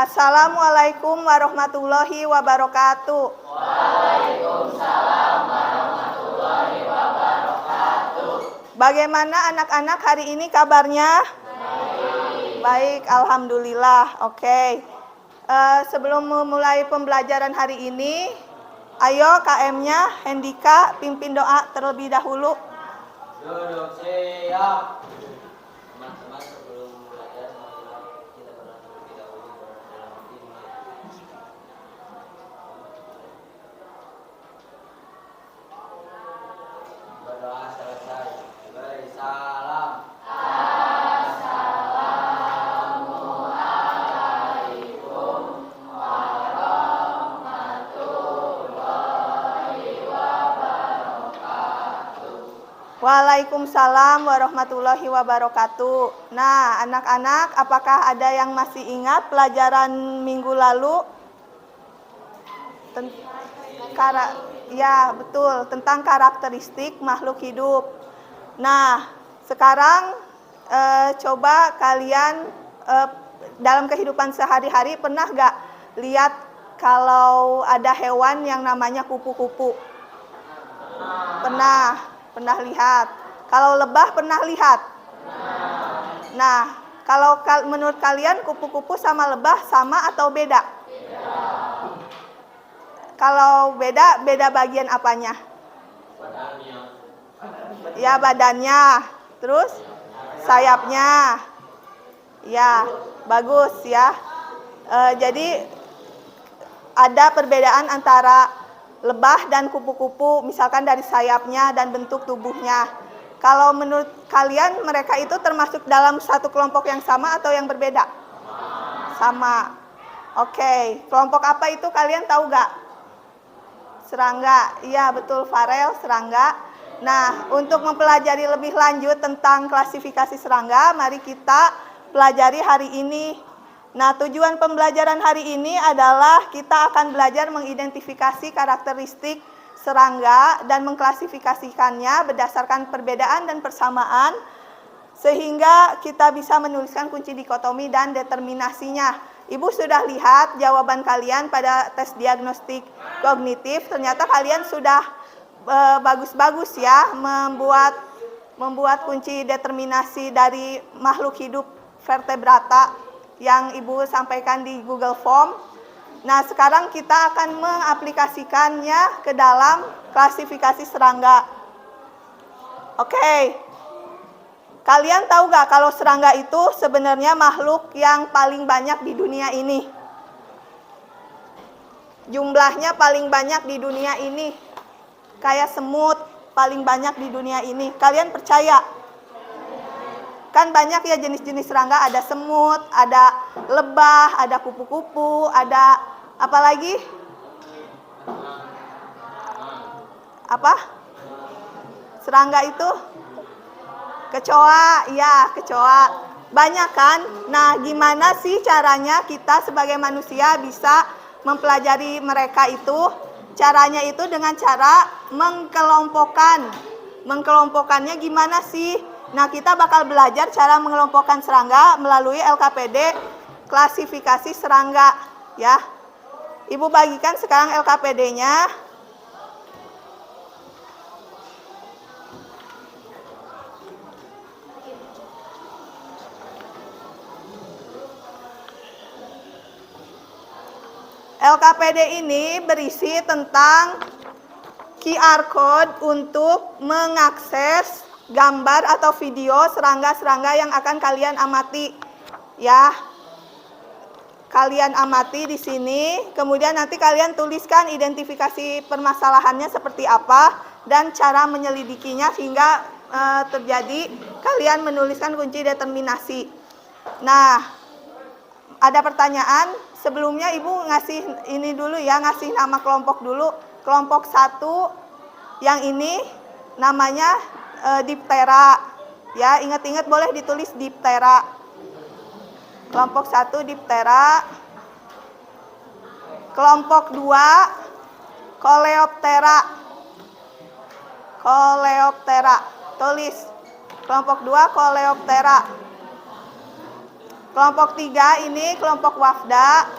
Assalamualaikum warahmatullahi wabarakatuh. Waalaikumsalam warahmatullahi wabarakatuh. Bagaimana anak-anak hari ini kabarnya? Baik, alhamdulillah. Oke. Sebelum memulai pembelajaran hari ini, ayo KM-nya Hendika pimpin doa terlebih dahulu. Duduk siap. Teman-teman, sebelum belajar kita berdoa terlebih dahulu dalam iman. Berdoa selesai. Beri salam. Waalaikumsalam warahmatullahi wabarakatuh. Nah, anak-anak, apakah ada yang masih ingat pelajaran minggu lalu? Ya, betul, tentang karakteristik makhluk hidup. Nah, sekarang coba kalian dalam kehidupan sehari-hari pernah gak lihat kalau ada hewan yang namanya kupu-kupu? Pernah lihat. Kalau lebah pernah lihat? Nah, kalau menurut kalian kupu-kupu sama lebah sama atau beda? Kalau beda bagian apanya? Badannya. Ya, badannya. Terus sayapnya. Ya, bagus ya. Jadi ada perbedaan antara lebah dan kupu-kupu, misalkan dari sayapnya dan bentuk tubuhnya. Kalau menurut kalian mereka itu termasuk dalam satu kelompok yang sama atau yang berbeda? Sama. Oke, kelompok apa itu kalian tahu gak? Serangga. Iya betul, Farel, serangga. Nah, untuk mempelajari lebih lanjut tentang klasifikasi serangga, mari kita pelajari hari ini. Nah, tujuan pembelajaran hari ini adalah kita akan belajar mengidentifikasi karakteristik serangga dan mengklasifikasikannya berdasarkan perbedaan dan persamaan, sehingga kita bisa menuliskan kunci dikotomi dan determinasinya. Ibu sudah lihat jawaban kalian pada tes diagnostik kognitif, ternyata kalian sudah bagus-bagus ya membuat kunci determinasi dari makhluk hidup vertebrata yang Ibu sampaikan di Google Form. Nah, sekarang kita akan mengaplikasikannya ke dalam klasifikasi serangga. Oke. Kalian tahu gak kalau serangga itu sebenarnya makhluk yang paling banyak di dunia ini? Jumlahnya paling banyak di dunia ini. Kayak semut paling banyak di dunia ini. Kalian percaya? Kan banyak ya jenis-jenis serangga, ada semut, ada lebah, ada kupu-kupu, ada apa lagi? Apa? Serangga itu? Kecoa, ya kecoa. Banyak kan? Nah, gimana sih caranya kita sebagai manusia bisa mempelajari mereka itu? Caranya itu dengan cara mengkelompokkan. Mengkelompokkannya gimana sih? Nah, kita bakal belajar cara mengelompokkan serangga melalui LKPD klasifikasi serangga ya. Ibu bagikan sekarang LKPD-nya. LKPD ini berisi tentang QR code untuk mengakses gambar atau video serangga-serangga yang akan kalian amati. Ya. Kalian amati di sini, kemudian nanti kalian tuliskan identifikasi permasalahannya seperti apa dan cara menyelidikinya hingga terjadi kalian menuliskan kunci determinasi. Nah, ada pertanyaan, sebelumnya Ibu ngasih ini dulu ya, ngasih nama kelompok dulu. Kelompok 1 yang ini namanya Diptera. Ya, ingat-ingat boleh ditulis Diptera. Kelompok 1 Diptera. Kelompok 2 Coleoptera. Coleoptera. Tulis. Kelompok 2 Coleoptera. Kelompok 3 ini kelompok wafda.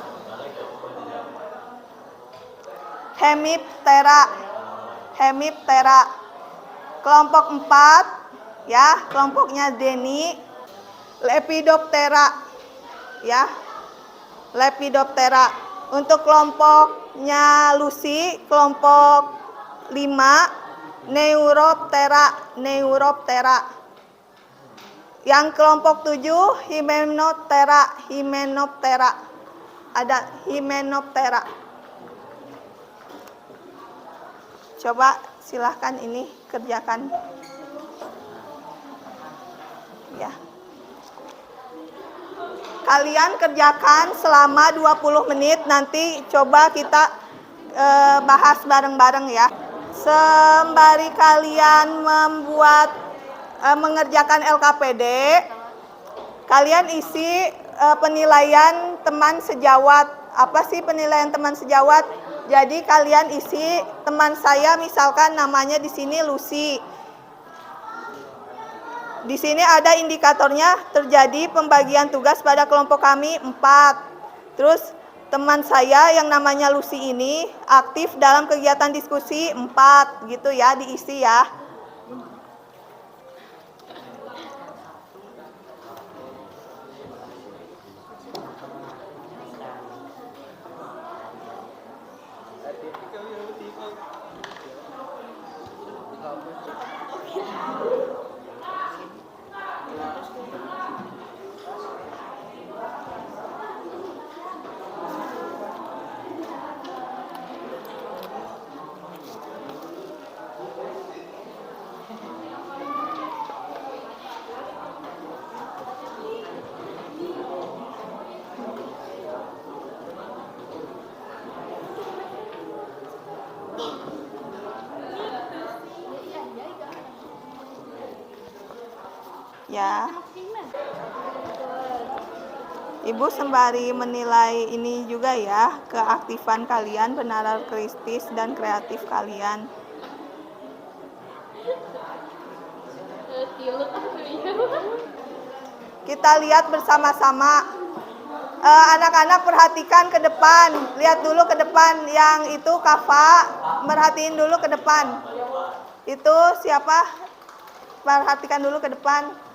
Hemiptera. Hemiptera. Kelompok 4 ya, kelompoknya Deni. Lepidoptera. Ya. Lepidoptera. Untuk kelompoknya Lucy, kelompok 5 Neuroptera. Neuroptera. Yang kelompok 7 Hymenoptera. Hymenoptera. Ada Hymenoptera. Coba silahkan ini kerjakan. Ya. Kalian kerjakan selama 20 menit, nanti coba kita bahas bareng-bareng ya. Sembari kalian mengerjakan LKPD, kalian isi penilaian teman sejawat. Apa sih penilaian teman sejawat? Jadi kalian isi teman saya, misalkan namanya di sini Lucy. Di sini ada indikatornya, terjadi pembagian tugas pada kelompok kami 4. Terus teman saya yang namanya Lucy ini aktif dalam kegiatan diskusi 4, gitu ya, diisi ya. Ya. Ibu sembari menilai ini juga ya, keaktifan kalian, penalar kritis dan kreatif kalian. Kita lihat bersama-sama. Anak-anak perhatikan ke depan. Lihat dulu ke depan. Yang itu Kafa, merhatiin dulu ke depan. Itu siapa? Perhatikan dulu ke depan.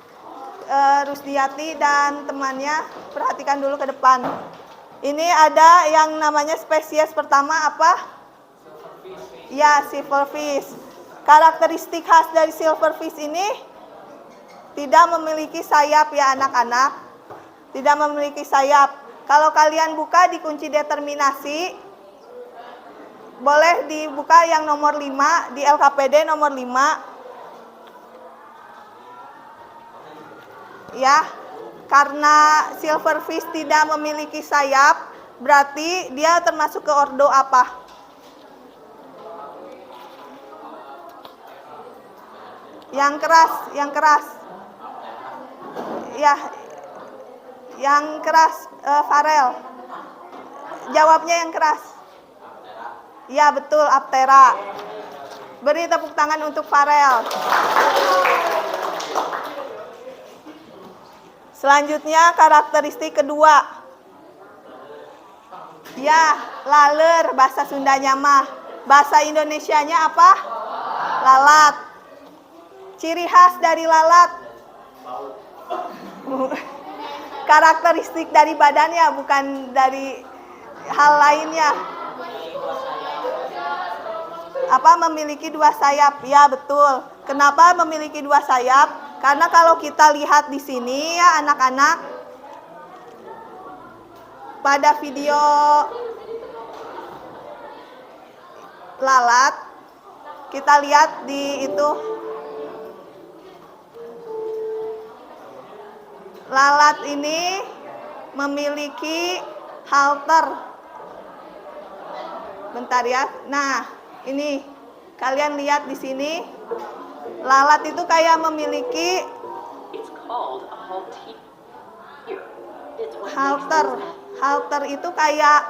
Rusdiati dan temannya, perhatikan dulu ke depan. Ini ada yang namanya spesies pertama apa? Ya, silverfish. Karakteristik khas dari silverfish ini tidak memiliki sayap ya anak-anak. Tidak memiliki sayap. Kalau kalian buka di kunci determinasi, boleh dibuka yang nomor 5, di LKPD nomor 5. Ya, karena silverfish tidak memiliki sayap, berarti dia termasuk ke ordo apa? Yang keras, yang keras. Ya, yang keras, Farel. Jawabnya yang keras. Ya, betul, Aptera. Beri tepuk tangan untuk Farel. Selanjutnya karakteristik kedua. Ya, laler, bahasa Sundanya mah. Bahasa Indonesianya apa? Lalat. Ciri khas dari lalat. Karakteristik dari badannya, bukan dari hal lainnya. Apa? Memiliki 2 sayap. Ya, betul. Kenapa memiliki 2 sayap? Karena kalau kita lihat di sini ya anak-anak, pada video lalat, kita lihat di itu, lalat ini memiliki halter. Bentar ya. Nah, ini kalian lihat di sini. Lalat itu kayak memiliki halter. Halter itu kayak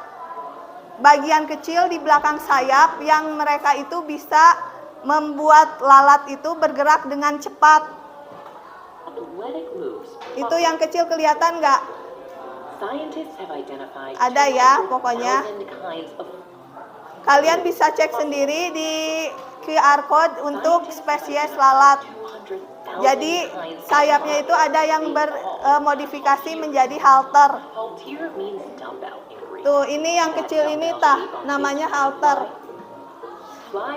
bagian kecil di belakang sayap yang mereka itu bisa membuat lalat itu bergerak dengan cepat. Itu yang kecil kelihatan nggak? Ada ya pokoknya. Kalian bisa cek sendiri di QR code untuk spesies lalat. Jadi sayapnya itu ada yang bermodifikasi menjadi halter. Tuh, ini yang kecil ini namanya halter.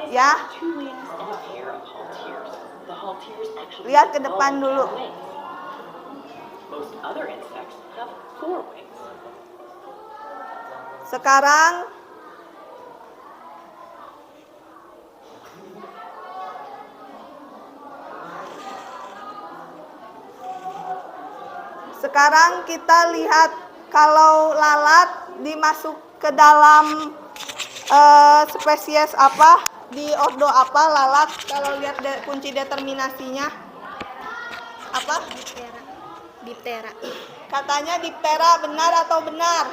Ya. Lihat ke depan dulu. Sekarang kita lihat kalau lalat dimasuk ke dalam spesies apa, di ordo apa lalat, kalau lihat kunci determinasinya apa? Diptera. Katanya diptera, benar atau benar?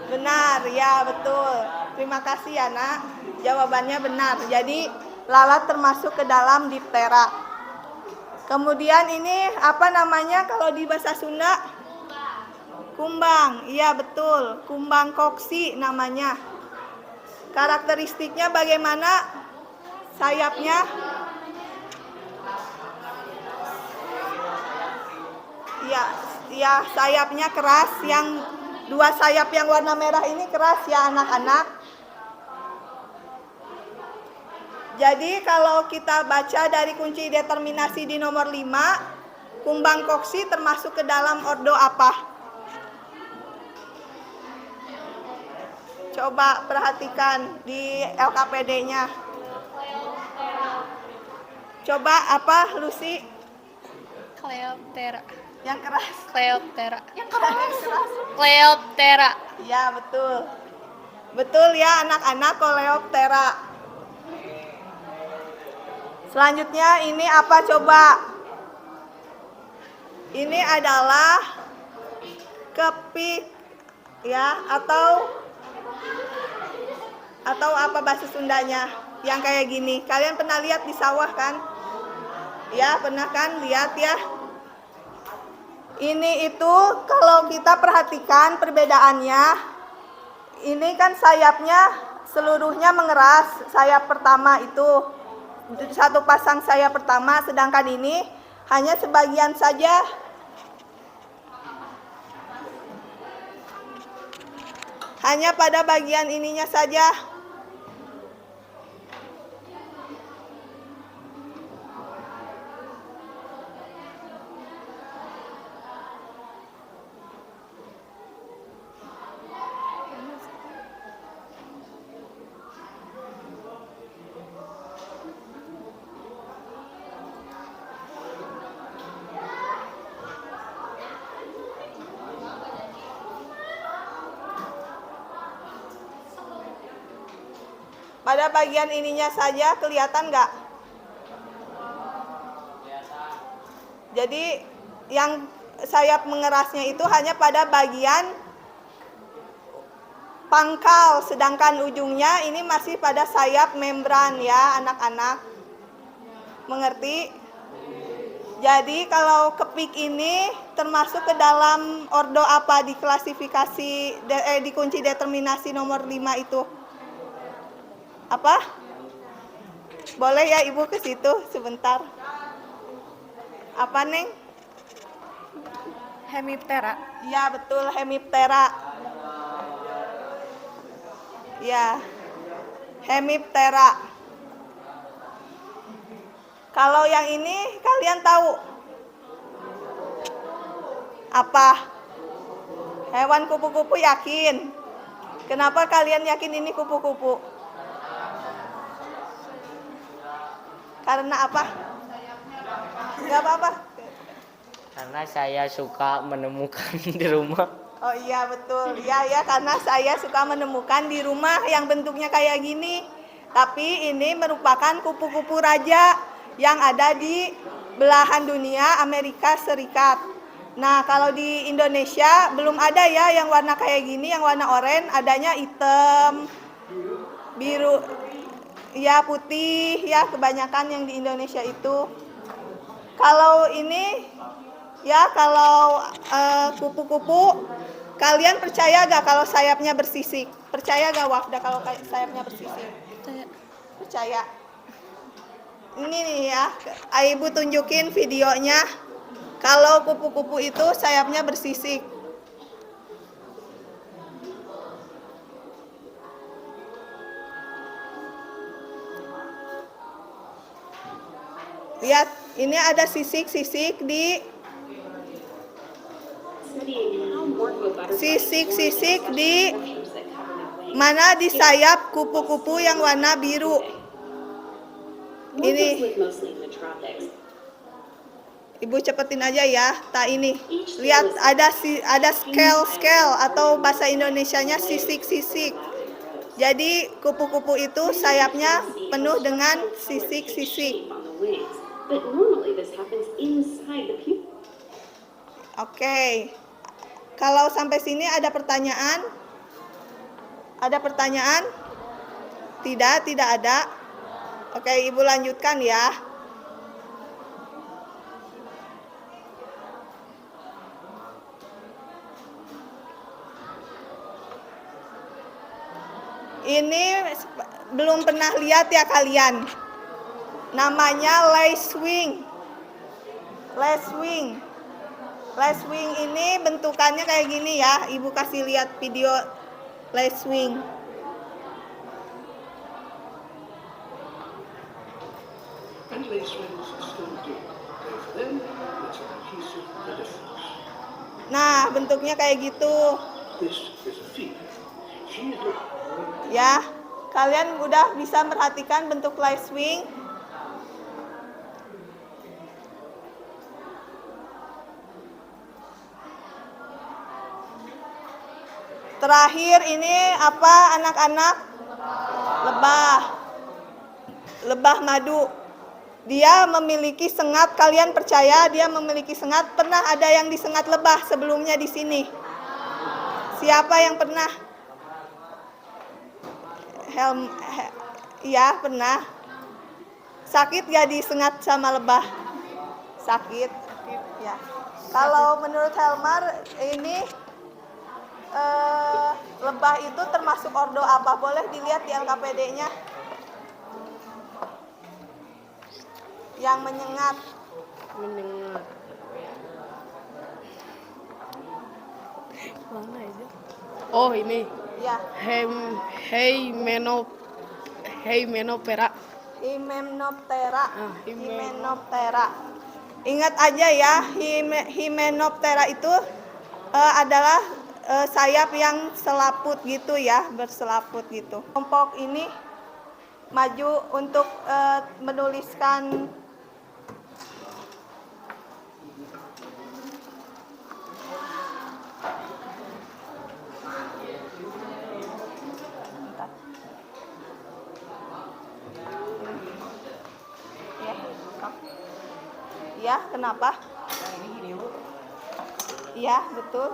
Benar, ya betul. Terima kasih ya nak, jawabannya benar. Jadi lalat termasuk ke dalam diptera. Kemudian ini apa namanya kalau di bahasa Sunda? Kumbang, iya betul. Kumbang koksi namanya. Karakteristiknya bagaimana sayapnya? Ya sayapnya keras. Yang dua sayap yang warna merah ini keras ya anak-anak. Jadi kalau kita baca dari kunci determinasi di nomor 5, kumbang koksi termasuk ke dalam ordo apa? Coba perhatikan di LKPD-nya. Coba apa, Lucy? Cleoptera. Yang keras. Cleoptera. Yang keras. Cleoptera. Ya, betul. Betul ya anak-anak, Coleoptera. Selanjutnya ini apa coba? Ini adalah kepik ya, atau apa bahasa Sundanya yang kayak gini. Kalian pernah lihat di sawah kan? Ya, pernah kan lihat ya? Ini itu kalau kita perhatikan perbedaannya, ini kan sayapnya seluruhnya mengeras, sayap pertama itu satu pasang sayap pertama, sedangkan ini hanya sebagian saja. Hanya pada bagian ininya saja. Pada bagian ininya saja kelihatan nggak? Jadi yang sayap mengerasnya itu hanya pada bagian pangkal, sedangkan ujungnya ini masih pada sayap membran ya anak-anak. Mengerti? Jadi kalau kepik ini termasuk ke dalam ordo apa di klasifikasi di kunci determinasi nomor 5 itu? Apa? Boleh ya Ibu ke situ sebentar. Apa Neng? Hemiptera. Ya betul, Hemiptera. Ya, Hemiptera. Kalau yang ini kalian tahu apa? Hewan kupu-kupu, yakin? Kenapa kalian yakin ini kupu-kupu? Karena apa? Gak apa-apa. Karena saya suka menemukan di rumah. Oh iya betul, ya karena saya suka menemukan di rumah yang bentuknya kayak gini. Tapi ini merupakan kupu-kupu raja yang ada di belahan dunia Amerika Serikat. Nah kalau di Indonesia belum ada ya yang warna kayak gini, yang warna oranye, adanya hitam, biru, ya putih ya kebanyakan yang di Indonesia itu. Kalau ini Ya, kalau kupu-kupu, kalian percaya gak kalau sayapnya bersisik? Percaya gak Wafda kalau sayapnya bersisik? Percaya. Ini nih ya, Ibu tunjukin videonya. Kalau kupu-kupu itu sayapnya bersisik. Lihat, ini ada sisik-sisik di mana di sayap kupu-kupu yang warna biru. Ini Ibu cepetin aja ya. ini. Lihat ada scale atau bahasa Indonesianya sisik-sisik. Jadi kupu-kupu itu sayapnya penuh dengan sisik-sisik. Oke. Kalau sampai sini ada pertanyaan? Ada pertanyaan? Tidak ada. Oke, Ibu lanjutkan ya. Ini belum pernah lihat ya kalian. Namanya lace wing. Lace wing ini bentukannya kayak gini ya. Ibu kasih lihat video lace wing. Nah, bentuknya kayak gitu. Ya, kalian udah bisa perhatikan bentuk lace wing. Terakhir ini apa anak-anak? Lebah madu. Dia memiliki sengat. Kalian percaya dia memiliki sengat? Pernah ada yang disengat lebah sebelumnya di sini? Siapa yang pernah? Iya, pernah. Sakit gak disengat sama lebah? Sakit. Ya. Kalau menurut Helmar ini lebah itu termasuk ordo apa? Boleh dilihat di LKPD-nya. Yang menyengat. Mana itu? Oh ini. Ya. Hymenoptera. Hymenoptera. Ingat aja ya, Hymenoptera itu adalah sayap yang selaput gitu ya, berselaput gitu. Kelompok ini maju untuk menuliskan ya, kenapa? Iya, betul.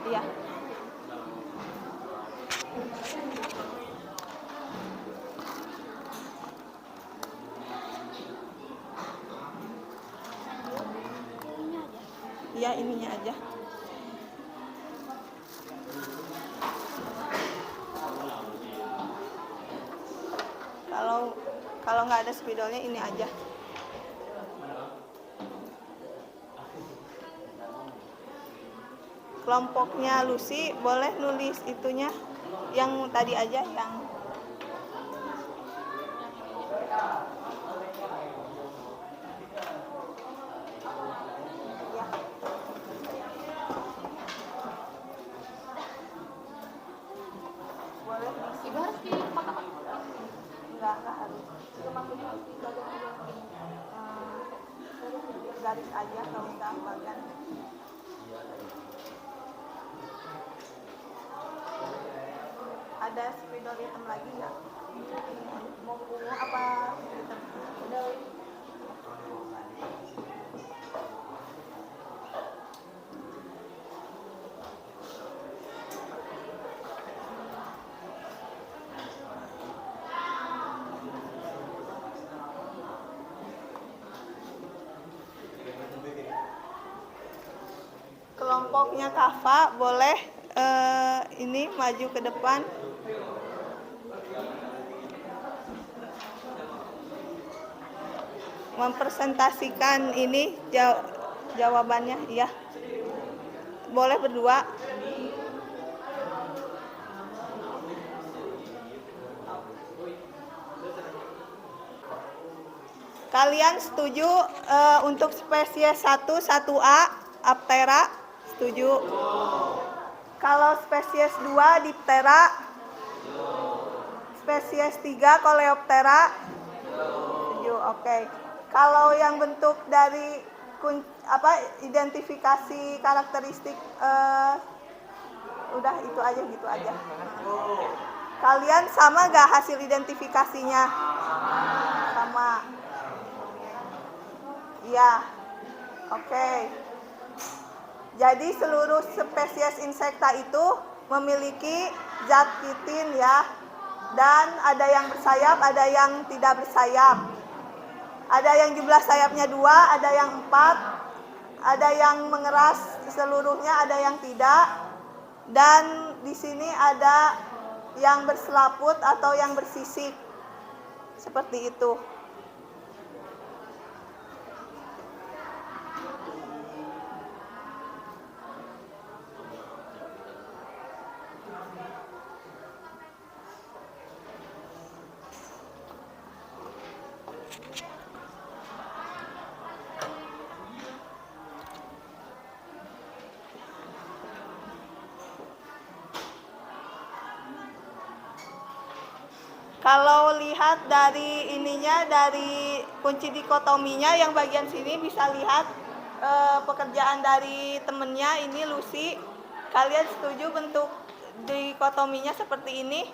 Iya. Iya, ininya aja. Kalau nggak ada spidolnya ini aja. Kelompoknya Lucy boleh nulis itunya yang tadi aja yang ya. Boleh diisi. Ibu harus pilih kotak. Enggak harus. Cuma garis aja kalau usah bagian. Ada spidol hitam lagi nggak? Mau ungu apa hitam? kelompoknya Kafa boleh ini maju ke depan. Mempresentasikan ini jawabannya, ya. Boleh berdua. Kalian setuju untuk spesies 1, 1A, Aptera? Setuju. Kalau spesies 2, Diptera? Spesies 3, Coleoptera? Setuju, oke. Kalau yang bentuk dari identifikasi karakteristik, udah itu aja, gitu aja. Kalian sama gak hasil identifikasinya? Sama. Iya. Oke. Jadi seluruh spesies insekta itu memiliki zat kitin, ya. Dan ada yang bersayap, ada yang tidak bersayap. Ada yang jumlah sayapnya 2, ada yang 4, ada yang mengeras seluruhnya, ada yang tidak. Dan di sini ada yang berselaput atau yang bersisik. Seperti itu. Kalau lihat dari ininya, dari kunci dikotominya yang bagian sini bisa lihat pekerjaan dari temennya, ini Lucy. Kalian setuju bentuk dikotominya seperti ini?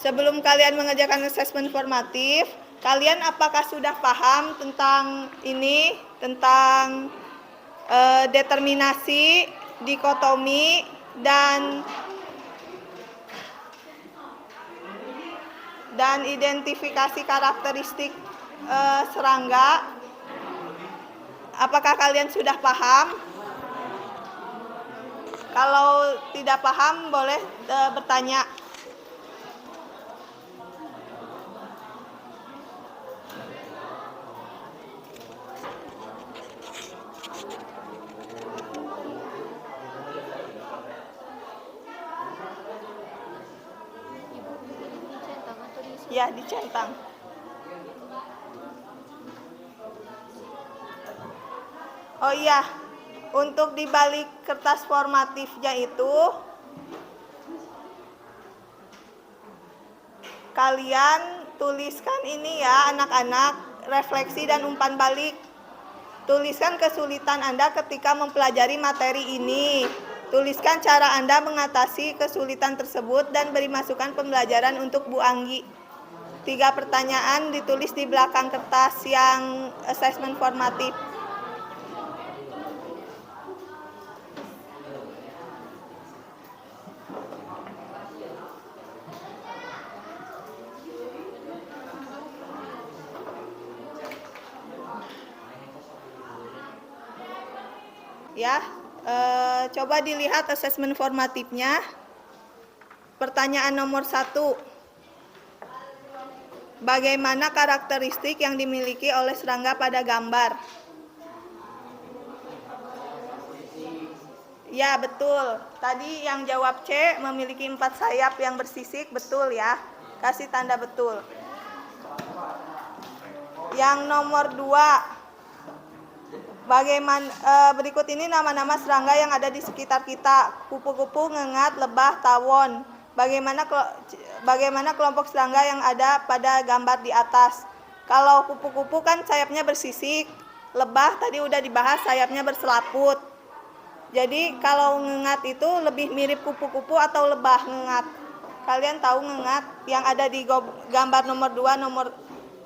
Sebelum kalian mengerjakan asesmen formatif, kalian apakah sudah paham tentang ini, tentang determinasi, dikotomi, dan identifikasi karakteristik serangga? Apakah kalian sudah paham? Kalau tidak paham, boleh bertanya. Ya, dicentang. Oh iya, untuk di balik kertas formatifnya itu, kalian tuliskan ini ya anak-anak, refleksi dan umpan balik. Tuliskan kesulitan Anda ketika mempelajari materi ini. Tuliskan cara Anda mengatasi kesulitan tersebut dan beri masukan pembelajaran untuk Bu Anggi. 3 pertanyaan ditulis di belakang kertas yang asesmen formatif. Ya, coba dilihat asesmen formatifnya. Pertanyaan nomor 1. Bagaimana karakteristik yang dimiliki oleh serangga pada gambar? Ya, betul. Tadi yang jawab C memiliki 4 sayap yang bersisik, betul ya. Kasih tanda betul. Yang nomor 2. Bagaimana berikut ini nama-nama serangga yang ada di sekitar kita. Kupu-kupu, ngengat, lebah, tawon. Bagaimana kelompok serangga yang ada pada gambar di atas? Kalau kupu-kupu kan sayapnya bersisik, lebah tadi udah dibahas sayapnya berselaput. Jadi kalau ngengat itu lebih mirip kupu-kupu atau lebah ngengat? Kalian tahu ngengat yang ada di gambar nomor 2,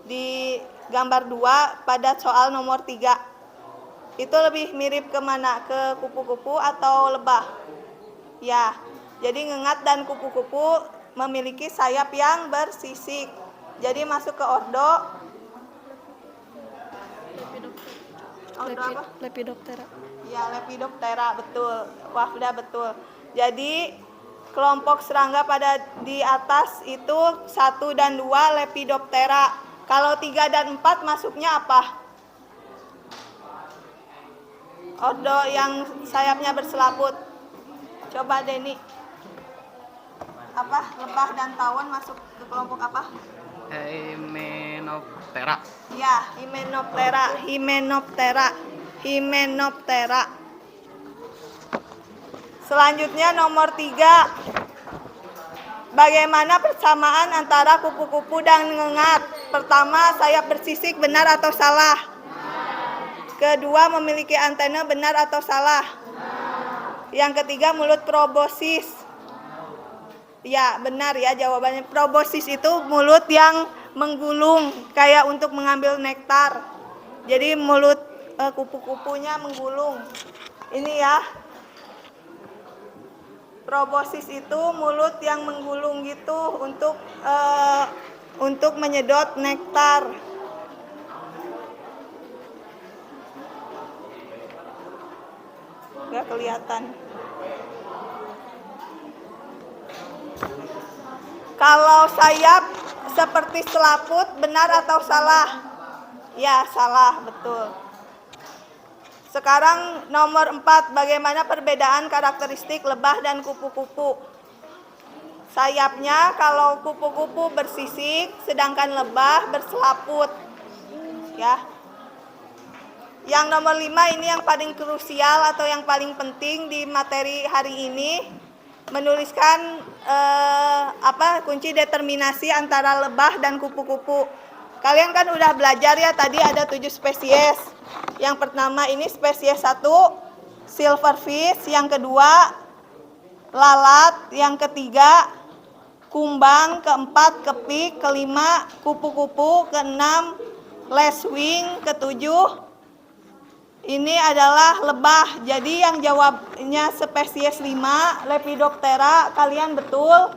di gambar 2 pada soal nomor 3. Itu lebih mirip kemana? Ke kupu-kupu atau lebah? Ya. Jadi ngengat dan kupu-kupu memiliki sayap yang bersisik. Jadi masuk ke ordo. Ordo apa? Lepidoptera. Ya, Lepidoptera, betul. Wafda, betul. Jadi kelompok serangga pada di atas itu 1 dan 2 Lepidoptera. Kalau 3 dan 4 masuknya apa? Ordo yang sayapnya berselaput. Coba Deni. Apa? Lebah dan tawon masuk ke kelompok apa? Hymenoptera. Ya, Hymenoptera, Hymenoptera, Hymenoptera. Selanjutnya nomor 3. Bagaimana persamaan antara kupu-kupu dan ngengat? Pertama, sayap bersisik, benar atau salah? Kedua, memiliki antena, benar atau salah? Yang ketiga, mulut proboscis. Ya, benar ya jawabannya. Proboscis itu mulut yang menggulung, kayak untuk mengambil nektar. Jadi mulut kupu-kupunya menggulung. Ini ya. Proboscis itu mulut yang menggulung gitu untuk menyedot nektar. Nggak kelihatan. Kalau sayap seperti selaput, benar atau salah? Ya, salah, betul. Sekarang nomor 4, bagaimana perbedaan karakteristik lebah dan kupu-kupu? Sayapnya kalau kupu-kupu bersisik, sedangkan lebah berselaput. Ya. Yang nomor 5 ini yang paling krusial atau yang paling penting di materi hari ini. Menuliskan kunci determinasi antara lebah dan kupu-kupu. Kalian kan udah belajar ya, tadi ada 7 spesies. Yang pertama ini spesies 1, silverfish. Yang kedua, lalat. Yang ketiga, kumbang. Keempat, kepik. Kelima, kupu-kupu. Keenam, lashwing. Ketujuh, ini adalah lebah. Jadi yang jawabnya spesies 5, Lepidoptera, kalian betul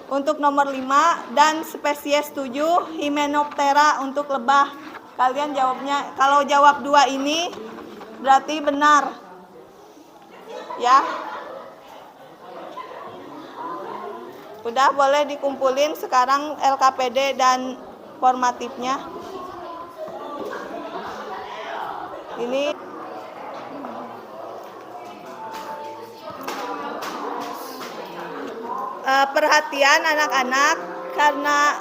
untuk nomor 5. Dan spesies 7, Hymenoptera untuk lebah. Kalian jawabnya, kalau jawab 2 ini berarti benar. Ya. Udah, boleh dikumpulin sekarang LKPD dan formatifnya. Ini perhatian anak-anak, karena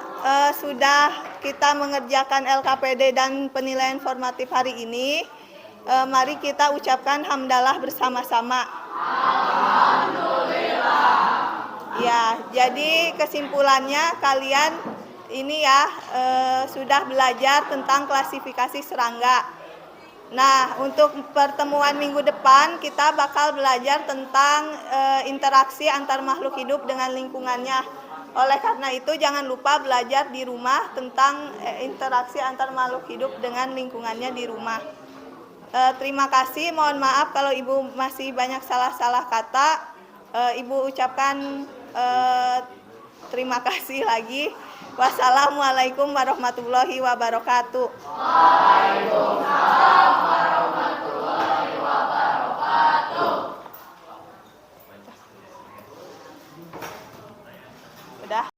sudah kita mengerjakan LKPD dan penilaian formatif hari ini, mari kita ucapkan hamdalah bersama-sama. Alhamdulillah. Ya, jadi kesimpulannya kalian ini ya sudah belajar tentang klasifikasi serangga. Nah, untuk pertemuan minggu depan kita bakal belajar tentang interaksi antar makhluk hidup dengan lingkungannya. Oleh karena itu jangan lupa belajar di rumah tentang interaksi antar makhluk hidup dengan lingkungannya di rumah. Terima kasih, mohon maaf kalau Ibu masih banyak salah-salah kata. Ibu ucapkan terima kasih lagi. Wassalamualaikum warahmatullahi wabarakatuh. Waalaikumsalam warahmatullahi wabarakatuh. Udah.